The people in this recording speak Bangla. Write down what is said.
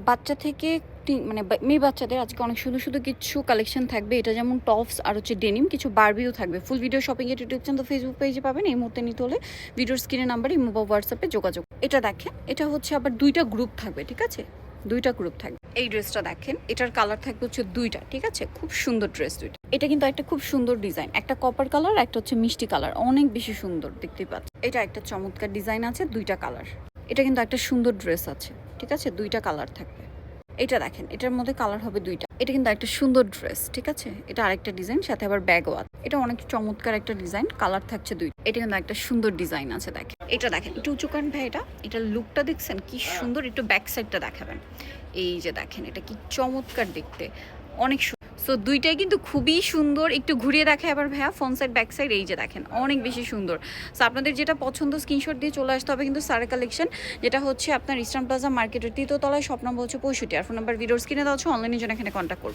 বাচ্চা থেকে মানে মেয়ে বাচ্চাদের আজকে অনেক সুন্দর সুন্দর কিছু কালেকশন থাকবে। এটা যেমন টপস আর হচ্ছে ডেনিম, কিছু বারবিও থাকবে। ফুল ভিডিও শপিং এর ইউটিউব চ্যানেল, ফেসবুক পেজে পাবেন। এই মুহূর্তে নিতে হলে ভিডিওর স্ক্রিনের নাম্বার, ইমো বা হোয়াটসঅ্যাপে যোগাযোগ। এটা দেখেন, এটা হচ্ছে আবার দুইটা গ্রুপ থাকবে, ঠিক আছে? দুইটা গ্রুপ থাকবে। এই ড্রেসটা দেখেন, এটার কালার থাকবে হচ্ছে দুইটা, ঠিক আছে? খুব সুন্দর ড্রেস দুইটা। এটা কিন্তু একটা খুব সুন্দর ডিজাইন, একটা কপার কালার, একটা হচ্ছে মিষ্টি কালার, অনেক বেশি সুন্দর দেখতেই পাচ্ছেন। এটা একটা চমৎকার ডিজাইন আছে, দুইটা কালার। এটা কিন্তু একটা সুন্দর ড্রেস আছে, ঠিক আছে? দুইটা কালার থাকবে। এটা দেখেন, এটার মধ্যে কালার হবে দুইটা। এটা কিন্তু একটা সুন্দর ড্রেস, ঠিক আছে? এটা আরেকটা ডিজাইন, সাথে আবার ব্যাগও আছে। এটা অনেক চমৎকার একটা ডিজাইন, কালার থাকছে দুইটা। এটা কিন্তু একটা সুন্দর ডিজাইন আছে, দেখেন। এটা দেখেন, একটু উঁচু কান ভাই, এটার লুকটা দেখছেন কি সুন্দর? একটু ব্যাক সাইডটা দেখাবেন। এই যে দেখেন, এটা কি চমৎকার দেখতে, অনেক সো দুইটাই কিন্তু খুবই সুন্দর। একটু ঘুরিয়ে দেখে আবার ভাইয়া, ফ্রন্ট সাইড ব্যাক সাইড। এই যে দেখেন, অনেক বেশি সুন্দর। সো আপনাদের যেটা পছন্দ স্ক্রিনশট দিয়ে চলে আসতে হবে কিন্তু সারা কালেকশন, যেটা হচ্ছে আপনার ইস্টার্ন প্লাজা মার্কেটের 3য় তলায়, শপ নম্বর হচ্ছে 65, আর ফোন নাম্বার ভিডিওর স্ক্রিনে দেওয়া হচ্ছে। অনলাইনের জন্য এখানে কন্ট্যাক্ট করবেন।